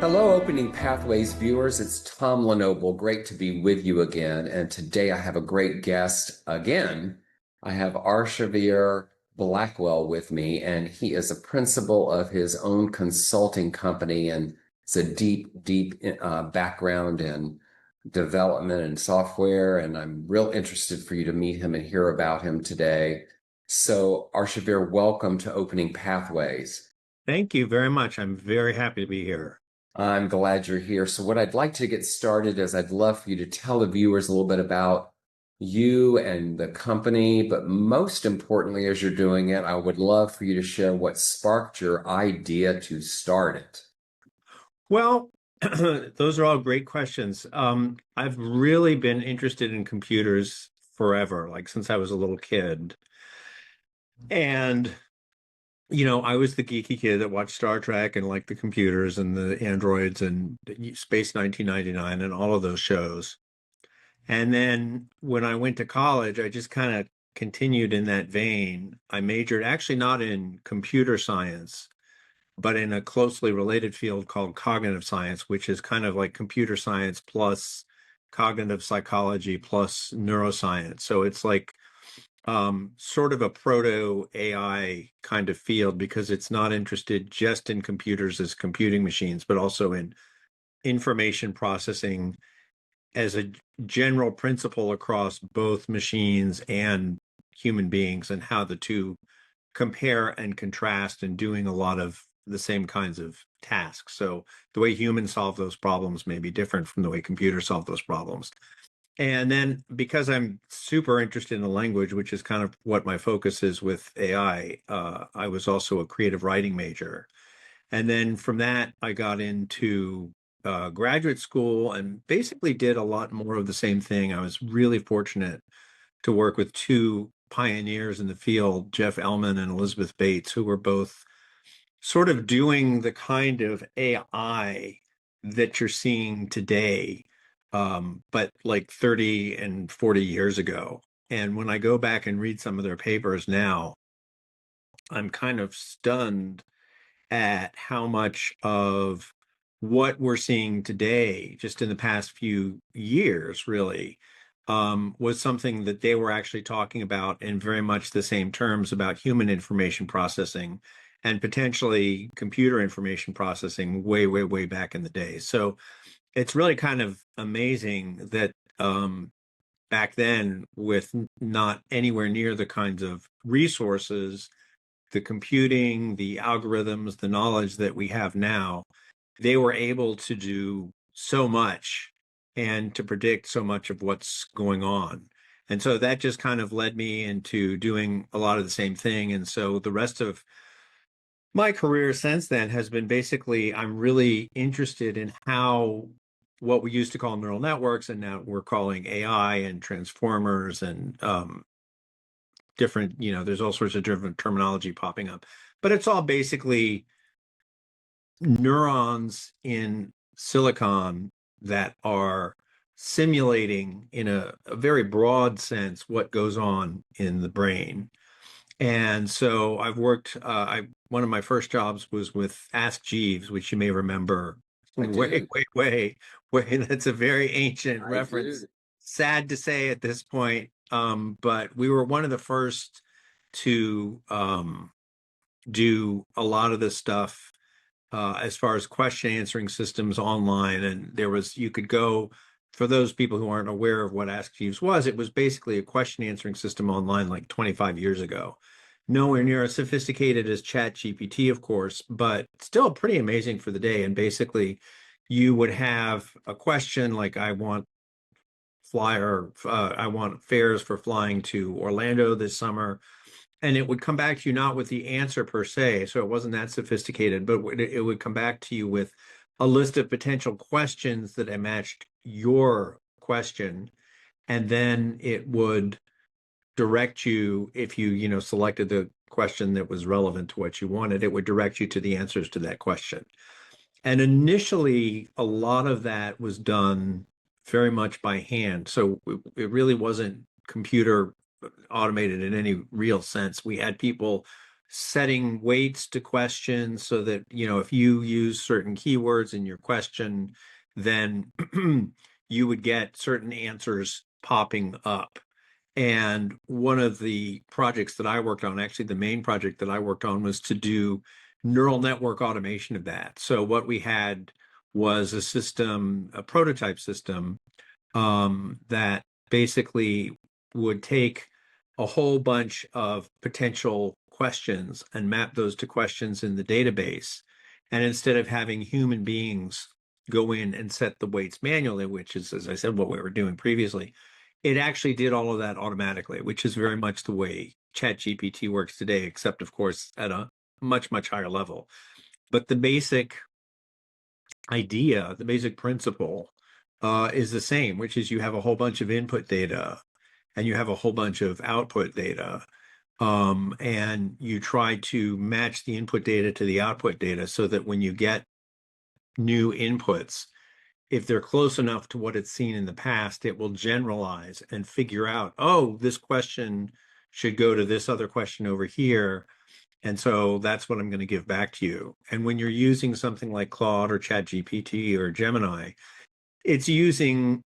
Hello, Opening Pathways viewers. It's Tom LeNoble. Great to be with you again. And today I have a great guest again. I have Arshavir Blackwell with me, and he is a principal of his own consulting company, and it's a deep background in development and software. And I'm real interested for you to meet him and hear about him today. So, Arshavir, welcome to Opening Pathways. Thank you very much. I'm very happy to be here. I'm glad you're here. So, what I'd like to get started is I'd love for you to tell the viewers a little bit about you and the company, but most importantly, as you're doing it, I would love for you to share what sparked your idea to start it. Well, those are all great questions. I've really been interested in computers forever, like since I was a little kid. And, I was the geeky kid that watched Star Trek and liked the computers and the androids and Space 1999 and all of those shows. And then when I went to college, I just kind of continued in that vein. I majored actually not in computer science, but in a closely related field called cognitive science, which is kind of like computer science plus cognitive psychology plus neuroscience. So it's like sort of a proto AI kind of field because it's not interested just in computers as computing machines, but also in information processing as a general principle across both machines and human beings and how the two compare and contrast and doing a lot of the same kinds of tasks. So the way humans solve those problems may be different from the way computers solve those problems. And then because I'm super interested in the language, which is kind of what my focus is with AI, I was also a creative writing major. And then from that, I got into graduate school and basically did a lot more of the same thing. I was really fortunate to work with two pioneers in the field, Jeff Ellman and Elizabeth Bates, who were both sort of doing the kind of AI that you're seeing today, but like 30 and 40 years ago. And when I go back and read some of their papers now, I'm kind of stunned at how much of what we're seeing today, just in the past few years, really, was something that they were actually talking about in very much the same terms about human information processing and potentially computer information processing way, way, way back in the day. So it's really kind of amazing that back then, with not anywhere near the kinds of resources, the computing, the algorithms, the knowledge that we have now, they were able to do so much and to predict so much of what's going on. And so that just kind of led me into doing a lot of the same thing. And so the rest of my career since then has been basically, I'm really interested in how what we used to call neural networks and now we're calling AI and transformers and different, there's all sorts of different terminology popping up, but it's all basically neurons in silicon that are simulating in a very broad sense what goes on in the brain. And so I've worked, one of my first jobs was with Ask Jeeves, which you may remember I way, do. way, way, way. That's a very ancient I do. reference. Sad to say at this point, but we were one of the first to do a lot of this stuff as far as question answering systems online. And you could go, for those people who aren't aware of what Ask Jeeves was, it was basically a question answering system online like 25 years ago. Nowhere near as sophisticated as ChatGPT, of course, but still pretty amazing for the day. And basically, you would have a question like, I want fares for flying to Orlando this summer. And it would come back to you not with the answer per se, so it wasn't that sophisticated, but it would come back to you with a list of potential questions that matched your question, and then it would direct you, if you selected the question that was relevant to what you wanted, it would direct you to the answers to that question. And initially, a lot of that was done very much by hand. So it really wasn't computer automated in any real sense. We had people setting weights to questions so that, if you use certain keywords in your question, then you would get certain answers popping up. And one of the projects that I worked on, actually the main project that I worked on, was to do neural network automation of that. So what we had was a system, a prototype system, that basically would take a whole bunch of potential questions and map those to questions in the database. And instead of having human beings go in and set the weights manually, which is, as I said, what we were doing previously, it actually did all of that automatically, which is very much the way ChatGPT works today, except, of course, at a much, much higher level. But the basic idea, the basic principle is the same, which is you have a whole bunch of input data and you have a whole bunch of output data. And you try to match the input data to the output data so that when you get new inputs, if they're close enough to what it's seen in the past, it will generalize and figure out, oh, this question should go to this other question over here. And so that's what I'm going to give back to you. And when you're using something like Claude or ChatGPT or Gemini, it's using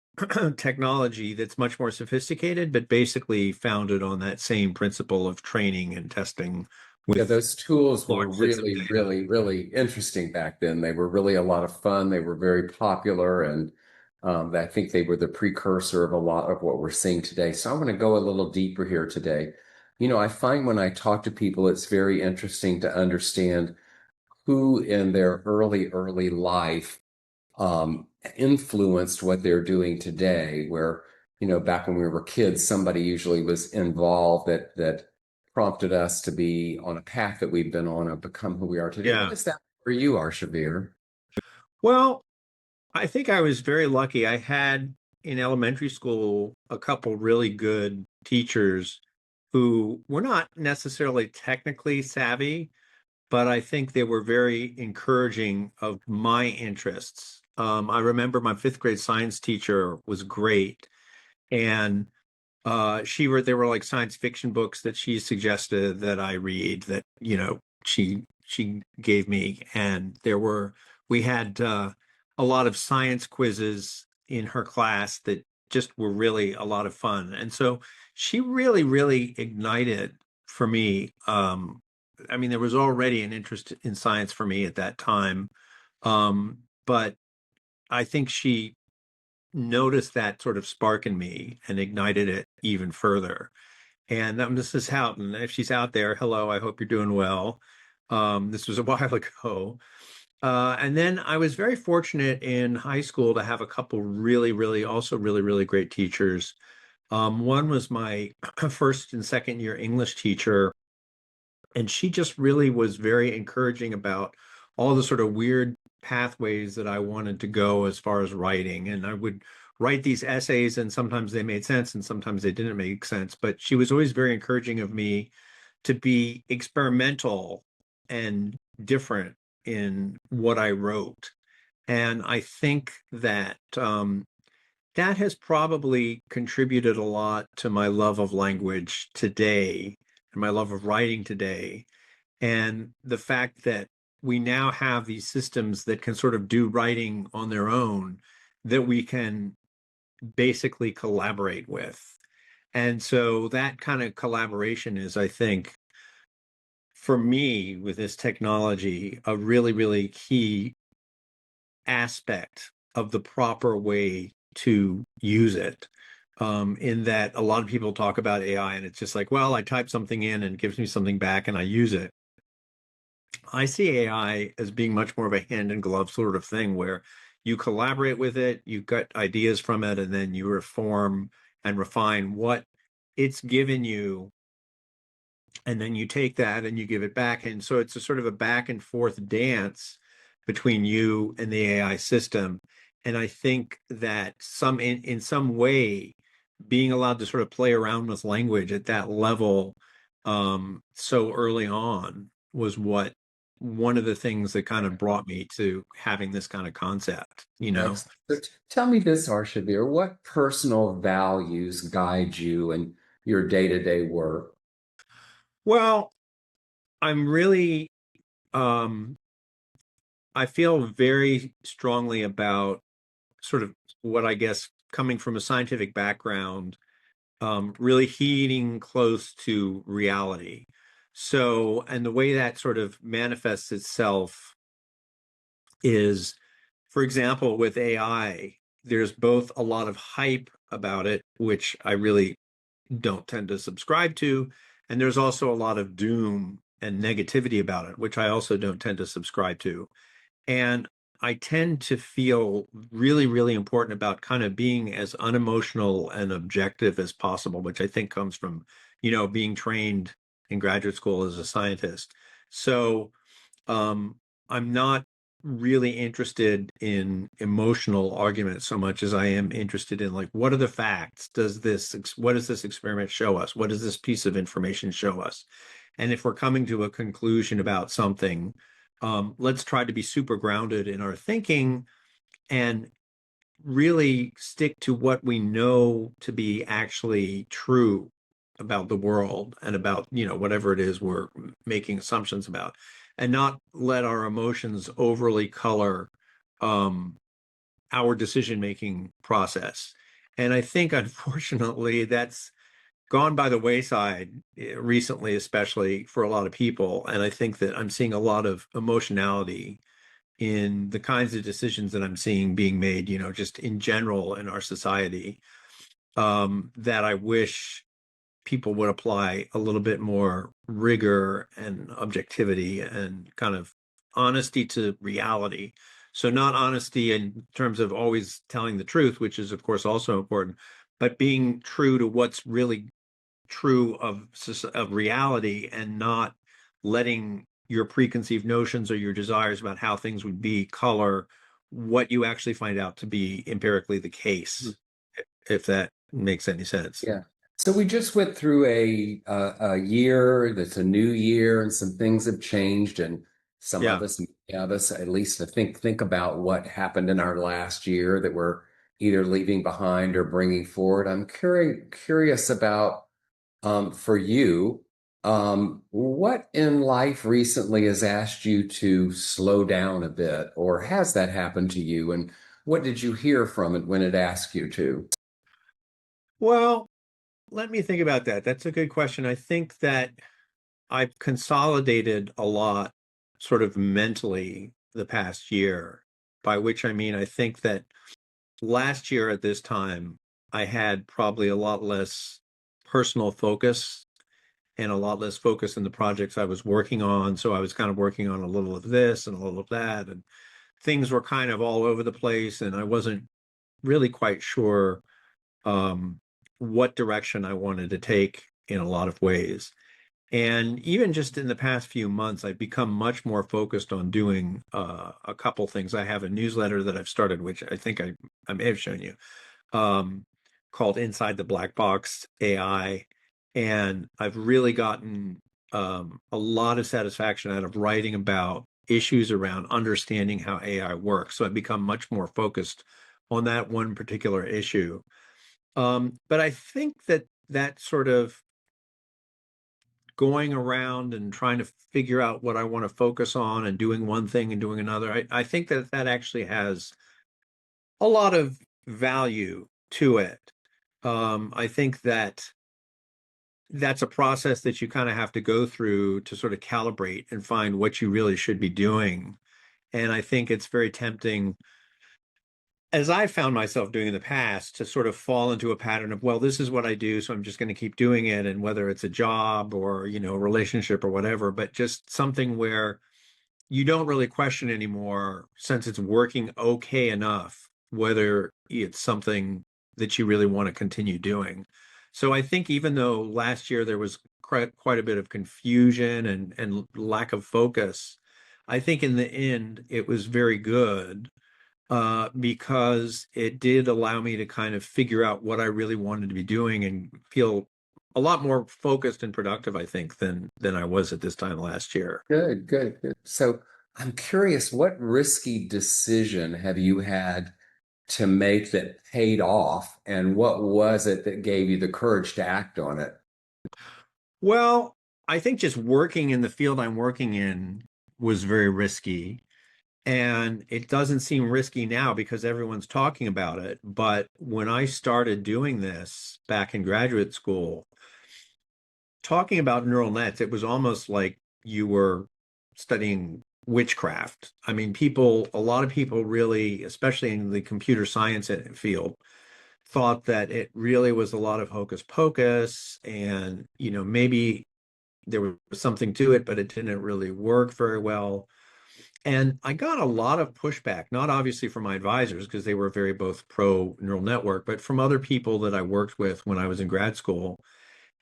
technology that's much more sophisticated, but basically founded on that same principle of training and testing Yeah, with those tools were large sets of really, data. really, really interesting back then. They were really a lot of fun. They were very popular, and I think they were the precursor of a lot of what we're seeing today. So I want to go a little deeper here today. I find when I talk to people, it's very interesting to understand who in their early life influenced what they're doing today, where, back when we were kids, somebody usually was involved that prompted us to be on a path that we've been on and become who we are today. What Yeah. is that for you, Arshavir? Well, I think I was very lucky. I had in elementary school a couple really good teachers who were not necessarily technically savvy, but I think they were very encouraging of my interests. I remember my fifth grade science teacher was great, and there were like science fiction books that she suggested that I read that, she gave me. And we had a lot of science quizzes in her class that just were really a lot of fun. And so she really, really ignited for me. I mean, there was already an interest in science for me at that time. But I think she noticed that sort of spark in me and ignited it even further. And Mrs. Houghton, if she's out there, hello, I hope you're doing well. This was a while ago. And then I was very fortunate in high school to have a couple really, really, also really, really great teachers. One was my first and second year English teacher, and she just really was very encouraging about all the sort of weird pathways that I wanted to go as far as writing. And I would write these essays, and sometimes they made sense and sometimes they didn't make sense. But she was always very encouraging of me to be experimental and different in what I wrote. And I think that that has probably contributed a lot to my love of language today and my love of writing today. And the fact that we now have these systems that can sort of do writing on their own that we can basically collaborate with. And so that kind of collaboration is, I think, for me with this technology, a really, really key aspect of the proper way to use it. In that a lot of people talk about AI and it's just like, well, I type something in and it gives me something back and I use it. I see AI as being much more of a hand in glove sort of thing where you collaborate with it, you get ideas from it, and then you reform and refine what it's given you. And then you take that and you give it back. And so it's a sort of a back and forth dance between you and the AI system. And I think that in some way, being allowed to sort of play around with language at that level so early on was one of the things that kind of brought me to having this kind of concept. Excellent. So tell me this, Arshavir, what personal values guide you in your day-to-day work? Well, I'm really, um, I feel very strongly about sort of what I guess coming from a scientific background, really heeding close to reality. So, and the way that sort of manifests itself is, for example, with AI, there's both a lot of hype about it, which I really don't tend to subscribe to, and there's also a lot of doom and negativity about it, which I also don't tend to subscribe to. And I tend to feel really, really important about kind of being as unemotional and objective as possible, which I think comes from, being trained in graduate school as a scientist. So, um, I'm not really interested in emotional arguments so much as I am interested in like, what are the facts? What does this experiment show us? What does this piece of information show us? And if we're coming to a conclusion about something, let's try to be super grounded in our thinking and really stick to what we know to be actually true about the world and about, whatever it is we're making assumptions about, and not let our emotions overly color um, our decision-making process. And I think, unfortunately, that's gone by the wayside recently, especially for a lot of people. And I think that I'm seeing a lot of emotionality in the kinds of decisions that I'm seeing being made, just in general in our society, that I wish people would apply a little bit more rigor and objectivity and kind of honesty to reality. So not honesty in terms of always telling the truth, which is of course also important, but being true to what's really true of reality and not letting your preconceived notions or your desires about how things would be color what you actually find out to be empirically the Mhm. case, if that makes any sense. Yeah. So we just went through a year that's a new year, and some things have changed, and some of Yeah. us, many of us, at least to think about what happened in our last year that we're either leaving behind or bringing forward. I'm curious about for you, what in life recently has asked you to slow down a bit, or has that happened to you? And what did you hear from it when it asked you to? Well, let me think about that. That's a good question. I think that I've consolidated a lot sort of mentally the past year, by which I mean I think that last year at this time, I had probably a lot less personal focus and a lot less focus in the projects I was working on. So I was kind of working on a little of this and a little of that, and things were kind of all over the place, and I wasn't really quite sure um, what direction I wanted to take in a lot of ways. And even just in the past few months, I've become much more focused on doing a couple things. I have a newsletter that I've started, which I think I may have shown you, um, called Inside the Black Box AI. And I've really gotten a lot of satisfaction out of writing about issues around understanding how AI works. So I've become much more focused on that one particular issue. But I think that that sort of going around and trying to figure out what I want to focus on and doing one thing and doing another, I think that that actually has a lot of value to it. I think that that's a process that you kind of have to go through to sort of calibrate and find what you really should be doing. And I think it's very tempting, as I found myself doing in the past, to sort of fall into a pattern of, well, this is what I do, so I'm just going to keep doing it. And whether it's a job or, a relationship or whatever, but just something where you don't really question anymore since it's working okay enough, whether it's something that you really want to continue doing. So I think even though last year there was quite a bit of confusion and lack of focus, I think in the end it was very good because it did allow me to kind of figure out what I really wanted to be doing and feel a lot more focused and productive, I think, than I was at this time last year. Good, good, good. So I'm curious, what risky decision have you had to make that paid off, and what was it that gave you the courage to act on it? Well, I think just working in the field I'm working in was very risky. And it doesn't seem risky now because everyone's talking about it. But when I started doing this back in graduate school, talking about neural nets, it was almost like you were studying witchcraft. I mean, a lot of people really, especially in the computer science field, thought that it really was a lot of hocus pocus and, maybe there was something to it, but it didn't really work very well. And I got a lot of pushback, not obviously from my advisors, because they were very both pro neural network, but from other people that I worked with when I was in grad school.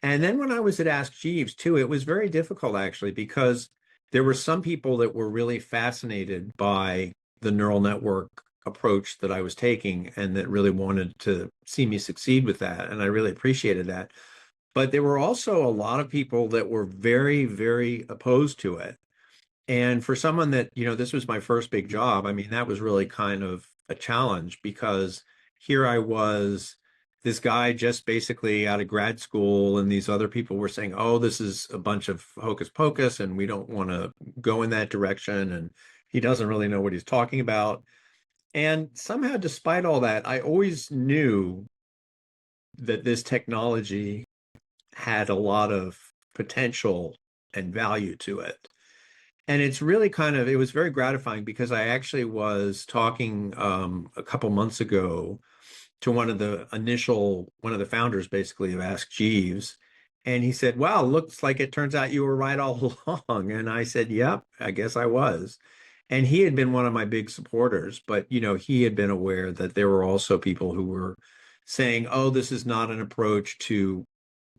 And then when I was at Ask Jeeves too, it was very difficult actually, because there were some people that were really fascinated by the neural network approach that I was taking and that really wanted to see me succeed with that. And I really appreciated that. But there were also a lot of people that were very, very opposed to it. And for someone that, this was my first big job, I mean, that was really kind of a challenge because here I was, this guy just basically out of grad school, and these other people were saying, oh, this is a bunch of hocus pocus, and we don't want to go in that direction. And he doesn't really know what he's talking about. And somehow, despite all that, I always knew that this technology had a lot of potential and value to it. And it's really it was very gratifying because I actually was talking a couple months ago to one of the founders basically of Ask Jeeves. And he said, wow, looks like it turns out you were right all along. And I said, yep, I guess I was. And he had been one of my big supporters, but he had been aware that there were also people who were saying, oh, this is not an approach to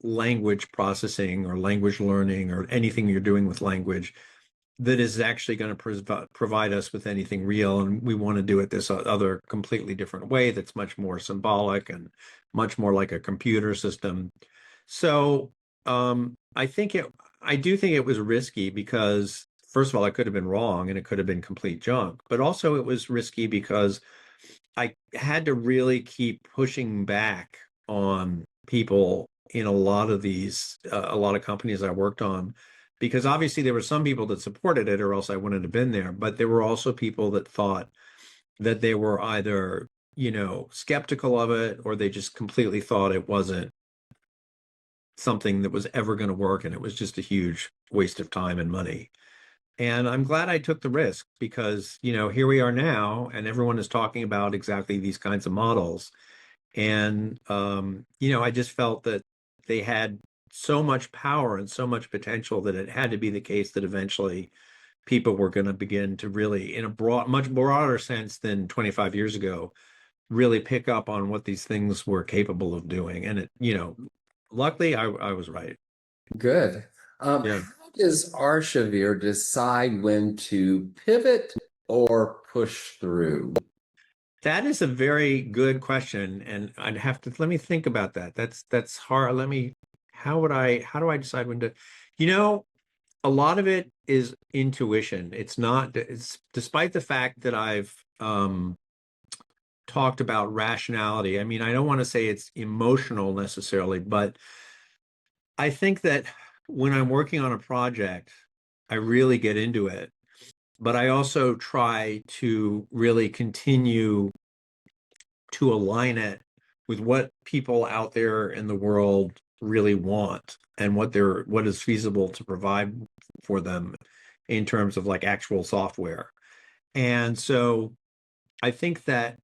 language processing or language learning or anything you're doing with language that is actually going to provide us with anything real. And we want to do it this other completely different way that's much more symbolic and much more like a computer system. So I do think it was risky because, first of all, I could have been wrong and it could have been complete junk. But also it was risky because I had to really keep pushing back on people in a lot of companies I worked on, because obviously there were some people that supported it or else I wouldn't have been there. But there were also people that thought that they were either, skeptical of it or they just completely thought it wasn't something that was ever going to work and it was just a huge waste of time and money. And I'm glad I took the risk because, here we are now, and everyone is talking about exactly these kinds of models. And, I just felt that they had so much power and so much potential that it had to be the case that eventually people were going to begin to really, in a much broader sense than 25 years ago, really pick up on what these things were capable of doing. And luckily I was right. Good. Yeah. How does Arshavir decide when to pivot or push through? That is a very good question, and let me think about that. That's hard. How do I decide when to, you know, a lot of it is intuition. It's despite the fact that I've talked about rationality. I mean, I don't want to say it's emotional necessarily, but I think that when I'm working on a project, I really get into it, but I also try to really continue to align it with what people out there in the world really want and what is feasible to provide for them in terms of like actual software. And so I think that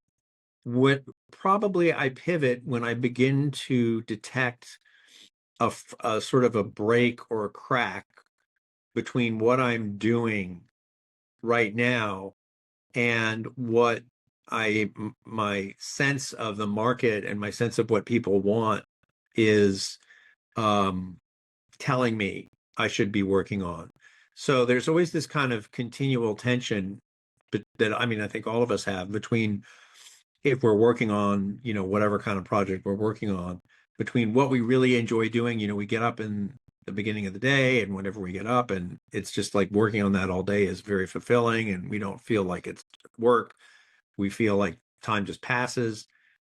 what probably I pivot when I begin to detect a sort of a break or a crack between what I'm doing right now and what my sense of the market and my sense of what people want is um, telling me I should be working on. So there's always this kind of continual tension, but that I mean I think all of us have between if we're working on whatever kind of project we're working on, between what we really enjoy doing. We get up in the beginning of the day and whenever we get up, and it's just like working on that all day is very fulfilling and we don't feel like it's work. We feel like time just passes,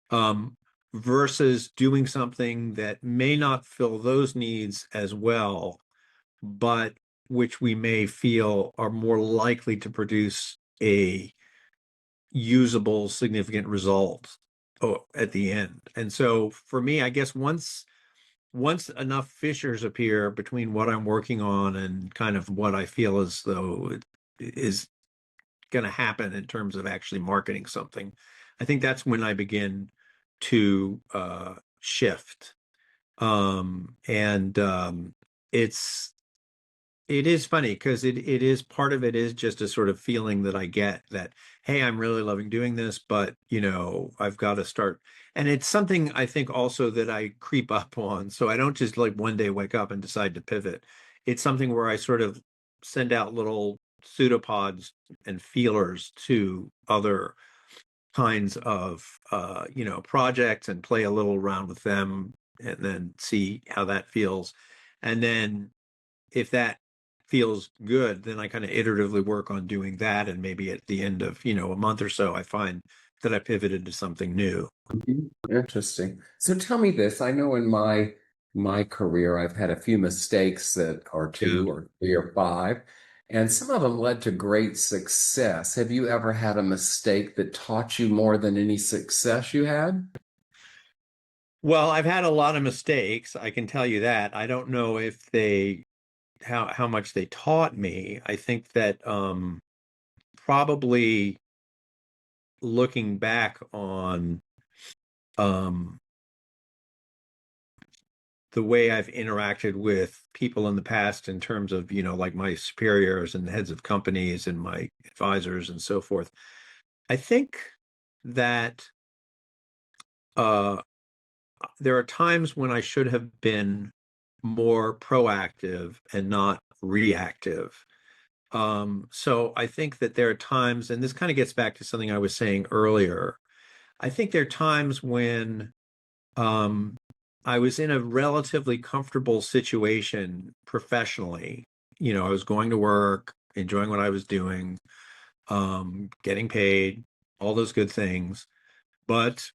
um, versus doing something that may not fill those needs as well, but which we may feel are more likely to produce a usable, significant result at the end. And so for me, I guess once enough fissures appear between what I'm working on and kind of what I feel as though it is going to happen in terms of actually marketing something, I think that's when I begin to shift. And it's it is funny because it is part of it is just a sort of feeling that I get that, hey, I'm really loving doing this, but I've got to start. And it's something I think also that I creep up on. So I don't just like one day wake up and decide to pivot. It's something where I sort of send out little pseudopods and feelers to other kinds of projects and play a little around with them and then see how that feels. And then if that feels good, then I kind of iteratively work on doing that. And maybe at the end of, a month or so, I find that I pivoted to something new. Mhm. Interesting. So tell me this. I know in my career I've had a few mistakes that are Yeah. two or three or five, and some of them led to great success. Have you ever had a mistake that taught you more than any success you had? Well, I've had a lot of mistakes. I can tell you that. I don't know if how much they taught me. I think that probably looking back on um, the way I've interacted with people in the past in terms of, like my superiors and the heads of companies and my advisors and so forth. I think that uh, there are times when I should have been more proactive and not reactive. So I think that there are times, and this kind of gets back to something I was saying earlier. I think there are times when um, I was in a relatively comfortable situation professionally. I was going to work, enjoying what I was doing, getting paid, all those good things. But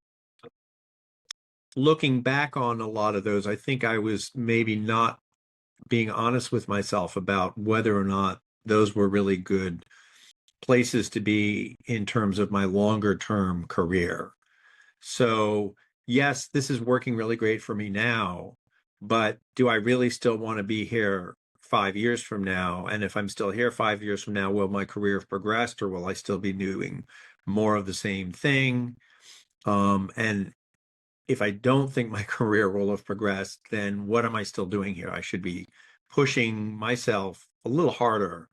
looking back on a lot of those, I think I was maybe not being honest with myself about whether or not those were really good places to be in terms of my longer term career. So, yes, this is working really great for me now, but do I really still want to be here 5 years from now? And if I'm still here 5 years from now, will my career have progressed or will I still be doing more of the same thing? And if I don't think my career will have progressed, then what am I still doing here? I should be pushing myself a little harder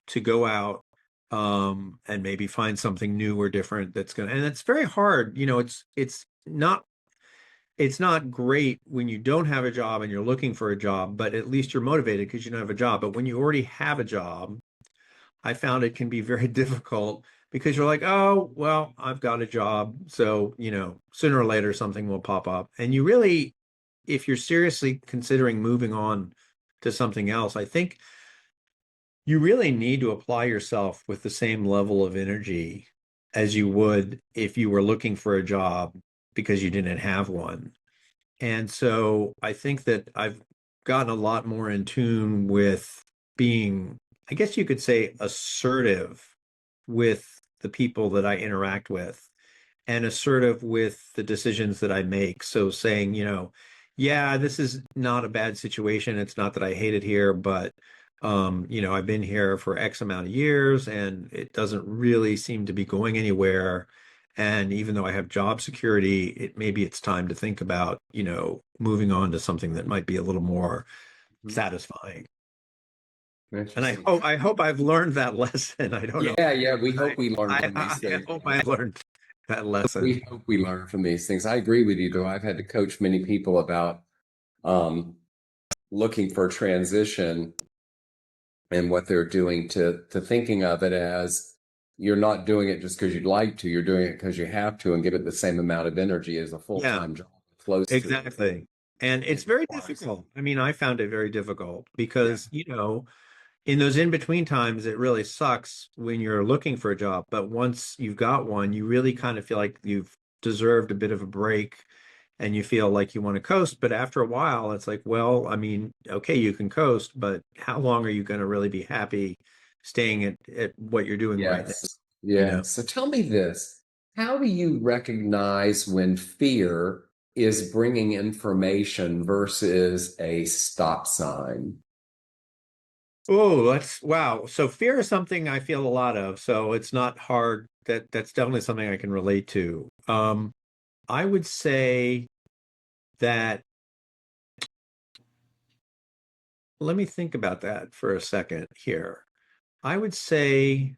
to go out and maybe find something new or different that's going to, and it's very hard. It's not great when you don't have a job and you're looking for a job, but at least you're motivated because you don't have a job. But when you already have a job, I found it can be very difficult because you're like, oh, well, I've got a job. So, sooner or later something will pop up. And you really, if you're seriously considering moving on to something else, I think you really need to apply yourself with the same level of energy as you would if you were looking for a job because you didn't have one. And so I think that I've gotten a lot more in tune with being, I guess you could say, assertive with the people that I interact with and assertive with the decisions that I make. So saying, yeah, this is not a bad situation. It's not that I hate it here, but I've been here for X amount of years and it doesn't really seem to be going anywhere. And even though I have job security, maybe it's time to think about, moving on to something that might be a little more Mhm. satisfying. And I Interesting. hope I hope I've learned that lesson. I don't know. Yeah, yeah, we I hope we learn I, from these I things. hope I learned that lesson. We hope we learn from these things. I agree with you, though. I've had to coach many people about um, looking for transition and what they're doing to thinking of it as you're not doing it just because you'd like to, you're doing it because you have to and give it the same amount of energy as a Yeah, full-time job flows through. exactly. And it's It very requires. difficult. I mean, I found it very difficult Yeah. because, in those in between times, it really sucks when you're looking for a job. But once you've got one, you really kind of feel like you've deserved a bit of a break and you feel like you want to coast, but after a while, it's like, well, I mean, okay, you can coast, but how long are you going to really be happy staying at what you're doing right now, Yes. you know? Yes. So tell me this. How do you recognize when fear is bringing information versus a stop sign? Oh, that's wow. So fear is something I feel a lot of, so it's not hard. That's definitely something I can relate to. I would say that, let me think about that for a second here. I would say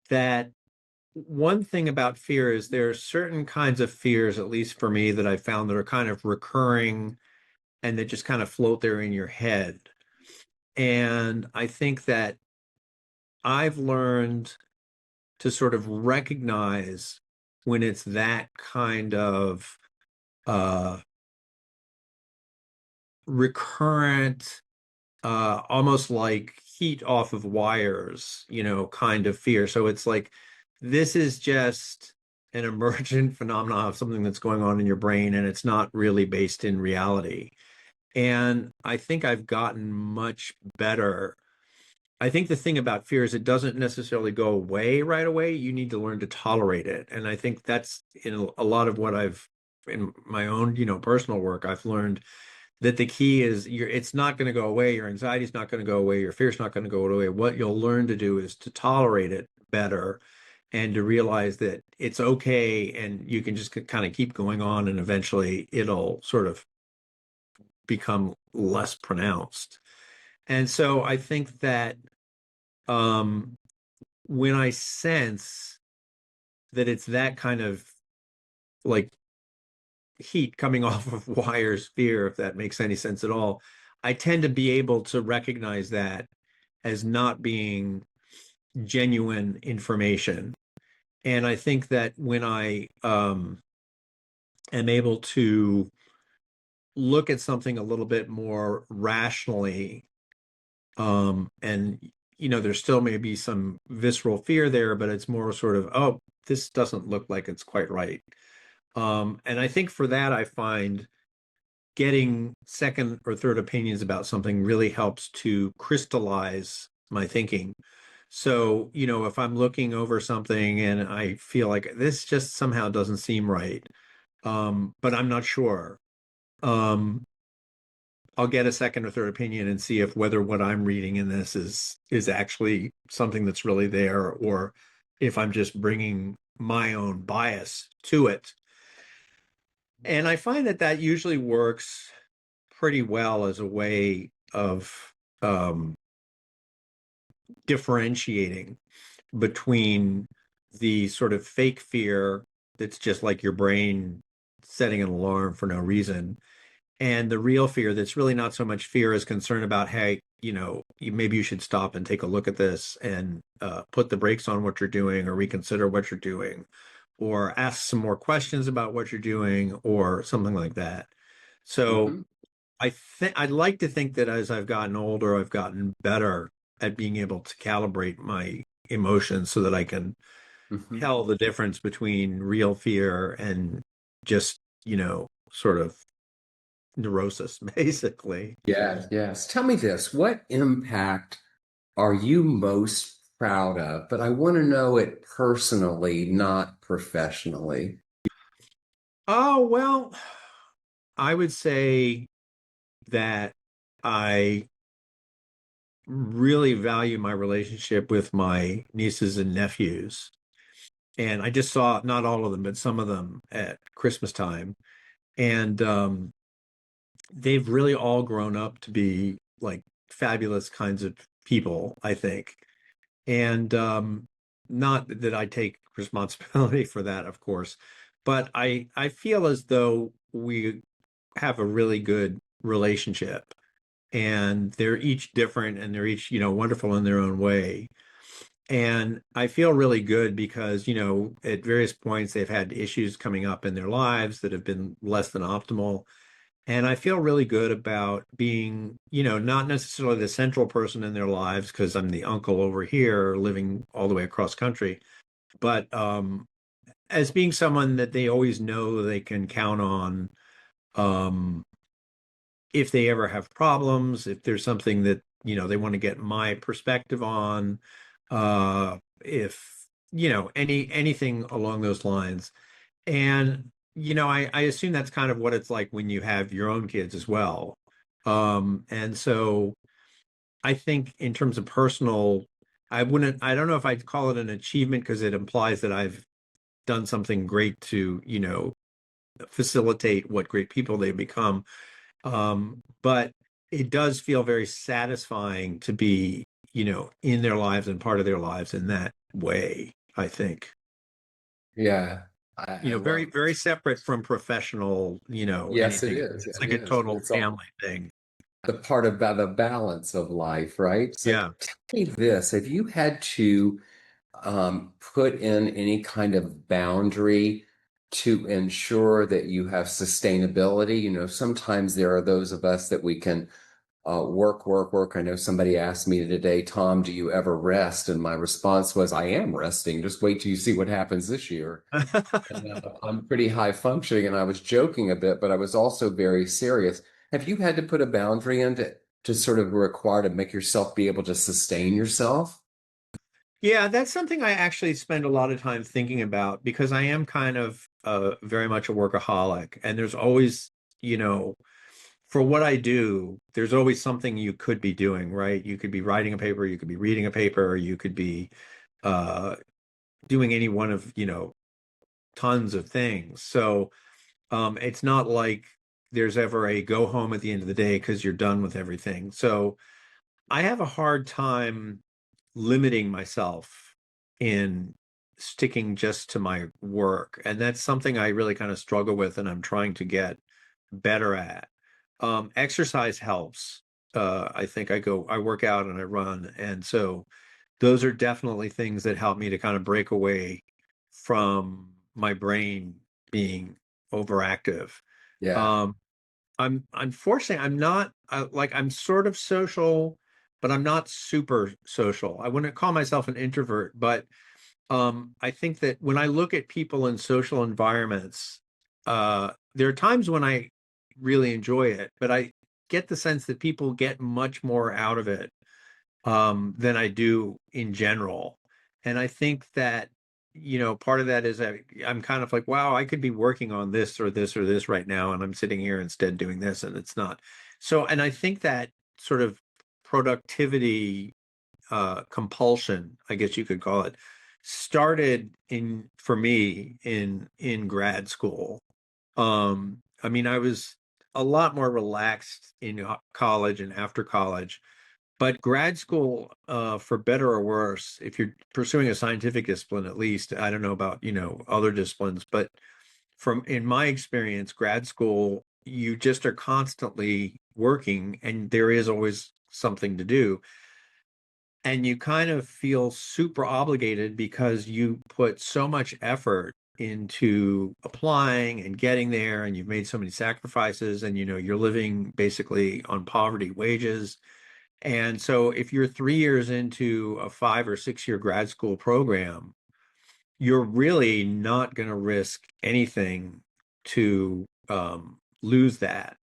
that one thing about fear is there are certain kinds of fears, at least for me, that I found that are kind of recurring and that just kind of float there in your head. And I think that I've learned to sort of recognize when it's that kind of uh, recurrent, almost like heat off of wires, kind of fear. So it's like this is just an emergent phenomenon of something that's going on in your brain, and it's not really based in reality. And I think I've gotten much better. I think the thing about fear is it doesn't necessarily go away right away. You need to learn to tolerate it. And I think that's in a lot of what I've in my own, personal work, I've learned that the key is it's not going to go away. Your anxiety is not going to go away. Your fear is not going to go away. What you'll learn to do is to tolerate it better and to realize that it's okay and you can just kind of keep going on and eventually it'll sort of become less pronounced. And so I think that um, when I sense that it's that kind of like heat coming off of wires fear, if that makes any sense at all, I tend to be able to recognize that as not being genuine information. And I think that when I am able to look at something a little bit more rationally, and there still may be some visceral fear there, but it's more sort of, oh, this doesn't look like it's quite right. And I think for that, I find getting second or third opinions about something really helps to crystallize my thinking. So, if I'm looking over something and I feel like this just somehow doesn't seem right, but I'm not sure, um, I'll get a second or third opinion and see if whether what I'm reading in this is actually something that's really there, or if I'm just bringing my own bias to it. And I find that that usually works pretty well as a way of um, differentiating between the sort of fake fear that's just like your brain setting an alarm for no reason, and the real fear that's really not so much fear as concern about, hey, maybe you should stop and take a look at this and put the brakes on what you're doing or reconsider what you're doing or ask some more questions about what you're doing or something like that. So Hmm. I'd like to think that as I've gotten older, I've gotten better at being able to calibrate my emotions so that I can Hmm. tell the difference between real fear and just, sort of neurosis, basically. Yes, yes. Tell me this, what impact are you most proud of? But I want to know it personally, not professionally. Oh, well, I would say that I really value my relationship with my nieces and nephews. And I just saw not all of them, but some of them at Christmas time. And they've really all grown up to be like fabulous kinds of people, I think. And not that I take responsibility for that, of course, but I feel as though we have a really good relationship, and they're each different and they're each, wonderful in their own way. And I feel really good because, at various points they've had issues coming up in their lives that have been less than optimal. And I feel really good about being, not necessarily the central person in their lives because I'm the uncle over here living all the way across country, but as being someone that they always know they can count on, um, if they ever have problems, if there's something that, they want to get my perspective on, if, anything along those lines. And, I assume that's kind of what it's like when you have your own kids as well. And so I think in terms of personal, I don't know if I'd call it an achievement because it implies that I've done something great to, facilitate what great people they become. But it does feel very satisfying to be, in their lives and part of their lives in that way, I think. Yeah, I Very, love. very separate from professional, Yes, it anything. is. It's It like a is. total It's all family thing. the part about the balance of life, right? So Yeah. tell me this, if you had to put in any kind of boundary to ensure that you have sustainability, sometimes there are those of us that we can work, work, work. I know somebody asked me today, Tom, do you ever rest? And my response was, I am resting. Just wait till you see what happens this year. And I'm pretty high functioning, and I was joking a bit, but I was also very serious. Have you had to put a boundary in to sort of require to make yourself be able to sustain yourself? Yeah, that's something I actually spend a lot of time thinking about because I am kind of very much a workaholic, and there's always, you know, for what I do, there's always something you could be doing, right? You could be writing a paper, you could be reading a paper, or you could be uh, doing any one of, tons of things. So it's not like there's ever a go home at the end of the day because you're done with everything. So I have a hard time limiting myself in sticking just to my work. And that's something I really kind of struggle with and I'm trying to get better at. Exercise helps. I think I work out and I run. And so those are definitely things that help me to kind of break away from my brain being overactive. Yeah. Um, I'm unfortunately I'm not like I'm sort of social, but I'm not super social. I wouldn't call myself an introvert, but I think that when I look at people in social environments, there are times when I really enjoy it, but I get the sense that people get much more out of it than I do in general. And I think that, part of that is I'm kind of like, wow, I could be working on this or this or this right now, and I'm sitting here instead doing this, and it's not. So, and I think that sort of productivity compulsion, I guess you could call it, started in for me in grad school. I mean, I was a lot more relaxed in college and after college but grad school, for better or worse, if you're pursuing a scientific discipline, at least, I don't know about, other disciplines, but from in my experience, grad school, you just are constantly working and there is always something to do. And you kind of feel super obligated because you put so much effort into applying and getting there, and you've made so many sacrifices, and you're living basically on poverty wages and so if you're 3 years into a 5 or 6 year grad school program, you're really not going to risk anything to lose that.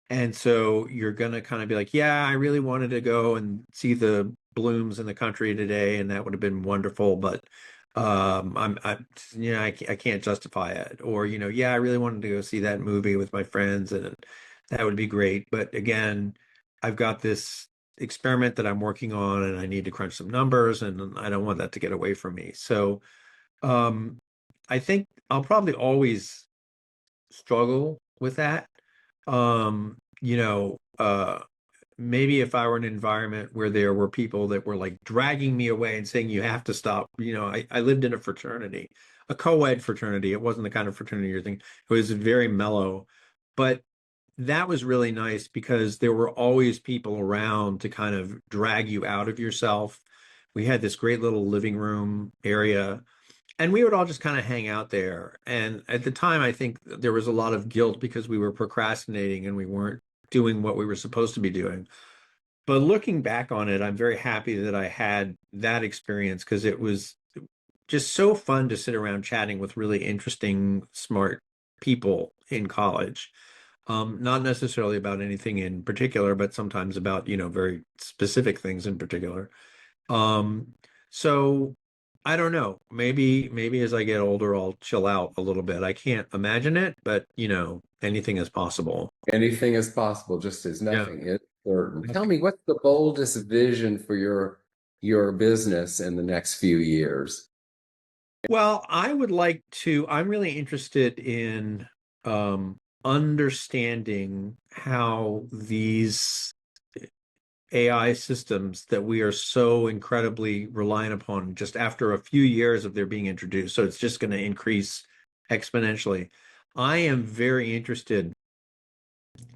And so you're going to kind of be like, yeah, I really wanted to go and see the blooms in the country today, and that would have been wonderful, but I can't justify it. Or, yeah, I really wanted to go see that movie with my friends, and that would be great. But again, I've got this experiment that I'm working on, and I need to crunch some numbers, and I don't want that to get away from me. So, um, I think I'll probably always struggle with that. Um, you know, uh, Maybe if I were in an environment where there were people that were like dragging me away and saying, you have to stop. I lived in a fraternity, a co-ed fraternity. It wasn't the kind of fraternity you're thinking. It was very mellow, but that was really nice because there were always people around to kind of drag you out of yourself. We had this great little living room area and we would all just kind of hang out there. And at the time, I think there was a lot of guilt because we were procrastinating and we weren't doing what we were supposed to be doing. But looking back on it, I'm very happy that I had that experience because it was just so fun to sit around chatting with really interesting, smart people in college. Not necessarily about anything in particular, but sometimes about, very specific things in particular. Um, so I don't know. Maybe as I get older, I'll chill out a little bit. I can't imagine it, but anything is possible. Anything is possible, just as Yeah. nothing is certain. Tell Okay. me, what's the boldest vision for your business in the next few years? Well, I'm really interested in understanding how these AI systems that we are so incredibly reliant upon just after a few years of their being introduced. So it's just going to increase exponentially. I am very interested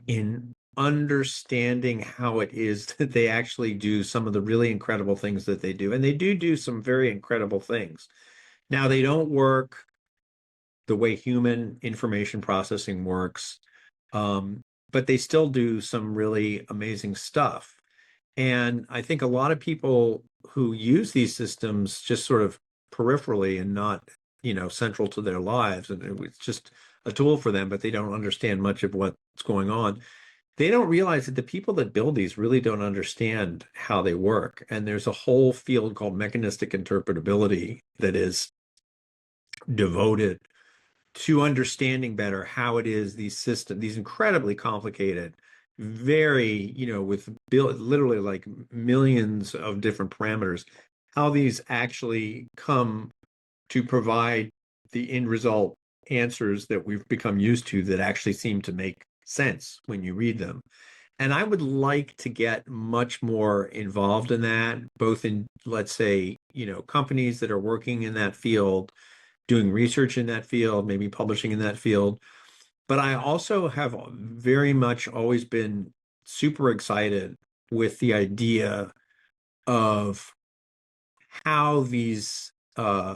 in understanding how it is that they actually do some of the really incredible things that they do. And they do some very incredible things. Now, they don't work the way human information processing works, um, but they still do some really amazing stuff. And I think a lot of people who use these systems just sort of peripherally and not, central to their lives, and it's just a tool for them, but they don't understand much of what's going on. They don't realize that the people that build these really don't understand how they work. And there's a whole field called mechanistic interpretability that is devoted to understanding better how it is these systems, these incredibly complicated, very, with literally like millions of different parameters, how these actually come to provide the end result answers that we've become used to that actually seem to make sense when you read them. And I would like to get much more involved in that, both in, let's say, companies that are working in that field, doing research in that field, maybe publishing in that field. But I also have very much always been super excited with the idea of how these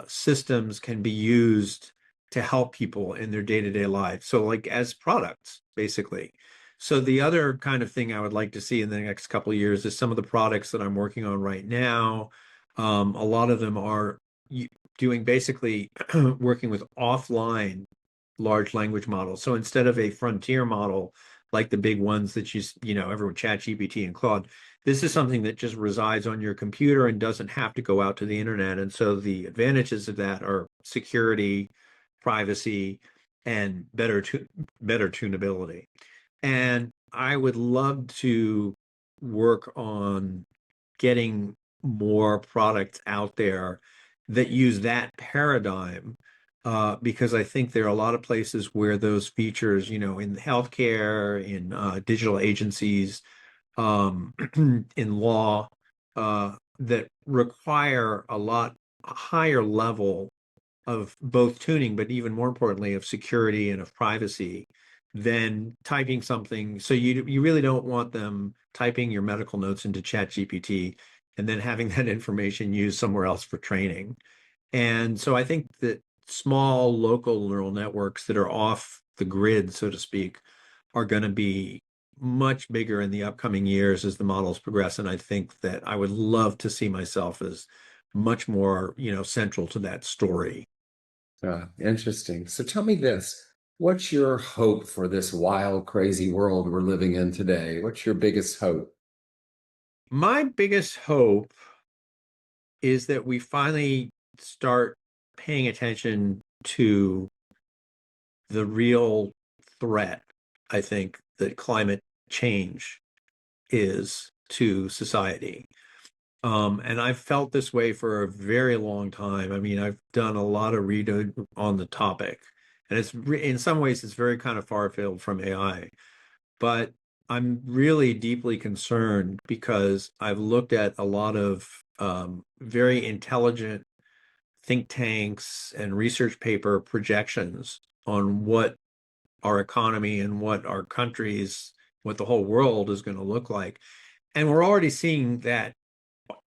systems can be used to help people in their day-to-day lives. So, like as products, basically. So the other kind of thing I would like to see in the next couple of years is some of the products that I'm working on right now. A lot of them are doing basically working with offline large language models. So instead of a frontier model like the big ones that everyone, ChatGPT and Claude, this is something that just resides on your computer and doesn't have to go out to the internet. And so the advantages of that are security, privacy, and better tunability. And I would love to work on getting more products out there that use that paradigm, because I think there are a lot of places where those features, in healthcare, in digital agencies, in law, that require a lot higher level of both tuning, but even more importantly, of security and of privacy than typing something. So you really don't want them typing your medical notes into ChatGPT and then having that information used somewhere else for training. And so I think that small local neural networks that are off the grid, so to speak, are going to be much bigger in the upcoming years as the models progress. And I think that I would love to see myself as much more, central to that story. Interesting. So tell me this. What's your hope for this wild, crazy world we're living in today? What's your biggest hope? My biggest hope is that we finally start paying attention to the real threat, I think, that climate change is to society. And I've felt this way for a very long time. I mean, I've done a lot of reading on the topic, and in some ways it's very kind of far afield from AI. But I'm really deeply concerned because I've looked at a lot of very intelligent think tanks and research paper projections on what our economy and what our countries, what the whole world is going to look like. And we're already seeing that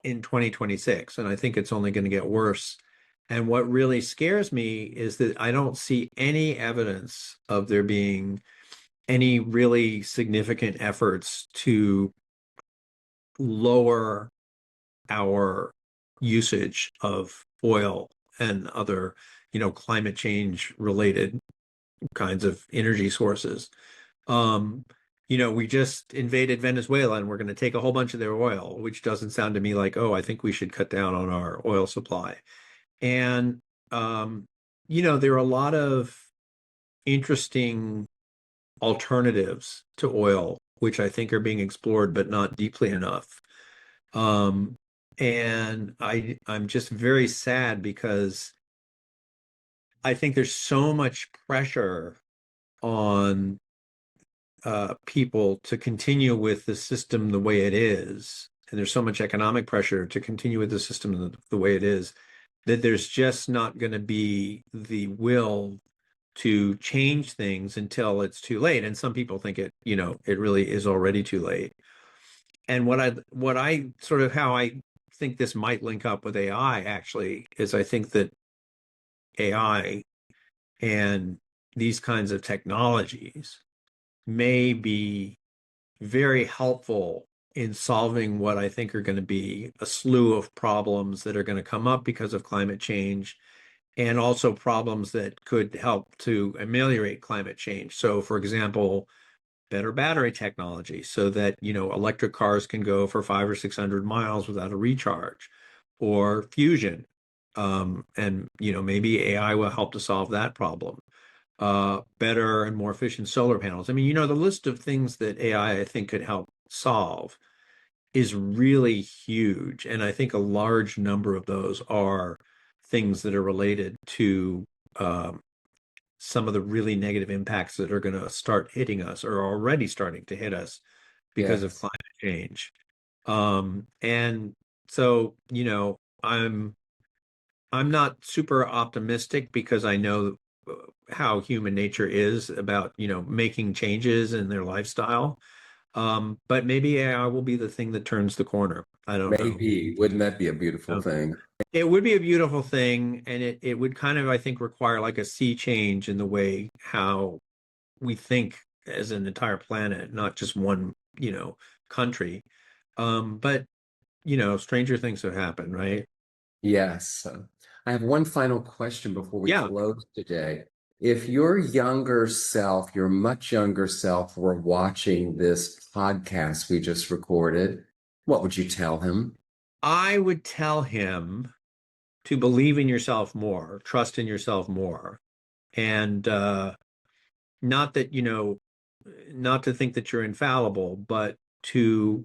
in 2026, and I think it's only going to get worse. And what really scares me is that I don't see any evidence of there being any really significant efforts to lower our usage of oil and other, climate change related kinds of energy sources. Um, we just invaded Venezuela and we're going to take a whole bunch of their oil, which doesn't sound to me like, oh, I think we should cut down on our oil supply. And, um, there are a lot of interesting alternatives to oil, which I think are being explored, but not deeply enough. Um, and I'm just very sad because I think there's so much pressure on people to continue with the system the way it is, and there's so much economic pressure to continue with the system the way it is, that there's just not going to be the will to change things until it's too late. And some people think it really is already too late. And what I sort of how I think this might link up with AI actually is I think that AI and these kinds of technologies may be very helpful in solving what I think are going to be a slew of problems that are going to come up because of climate change, and also problems that could help to ameliorate climate change. So, for example, better battery technology so that, electric cars can go for 500 or 600 miles without a recharge, or fusion. And, maybe AI will help to solve that problem. Better and more efficient solar panels. I mean, the list of things that AI, I think, could help solve is really huge. And I think a large number of those are things that are related to some of the really negative impacts that are going to start hitting us or are already starting to hit us because of Yes. climate change. And so, I'm not super optimistic because I know how human nature is about, making changes in their lifestyle. But maybe AI will be the thing that turns the corner. I don't know. Maybe. Wouldn't that be a beautiful Um, thing? It would be a beautiful thing, and it would kind of, I think, require like a sea change in the way how we think as an entire planet, not just one, country. But stranger things have happened, right? Yes. I have one final question before we Yeah. close today. If your younger self, your much younger self, were watching this podcast we just recorded, what would you tell him? I would tell him to believe in yourself more, trust in yourself more, and not that, not to think that you're infallible, but to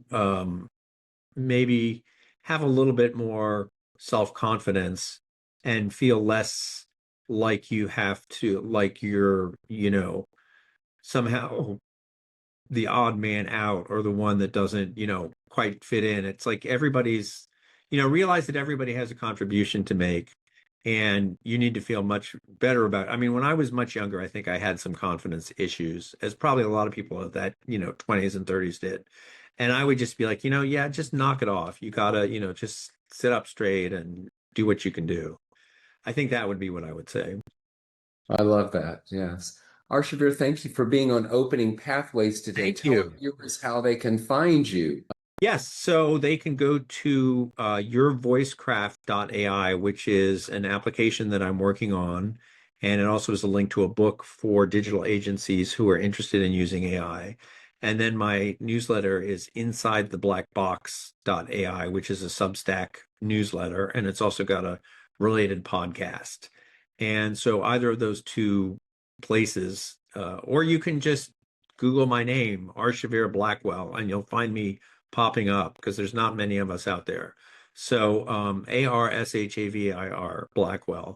maybe have a little bit more self-confidence and feel less like you have to, like you're, somehow the odd man out or the one that doesn't, quite fit in. It's like everybody's, realize that everybody has a contribution to make, and you need to feel much better about it. I mean, when I was much younger, I think I had some confidence issues, as probably a lot of people of that, 20s and 30s did. And I would just be like, yeah, just knock it off. You gotta, just sit up straight and do what you can do. I think that would be what I would say. I love that. Yes. Arshavir, thank you for being on Opening Pathways today. Thank Tell our you. viewers how they can find you. Yes, so they can go to yourvoicecraft.ai, which is an application that I'm working on. And it also is a link to a book for digital agencies who are interested in using AI. And then my newsletter is insidetheblackbox.ai, which is a Substack newsletter. And it's also got a related podcast. And so either of those two places, or you can just Google my name, Arshavir Blackwell, and you'll find me popping up because there's not many of us out there. So Arshavir Blackwell.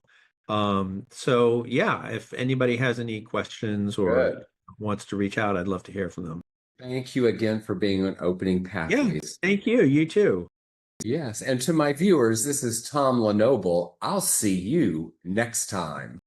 So yeah, if anybody has any questions or Good. wants to reach out, I'd love to hear from them. Thank you again for being on Opening Yeah, Pathways. thank you. You too. Yes. And to my viewers, this is Tom LeNoble. I'll see you next time.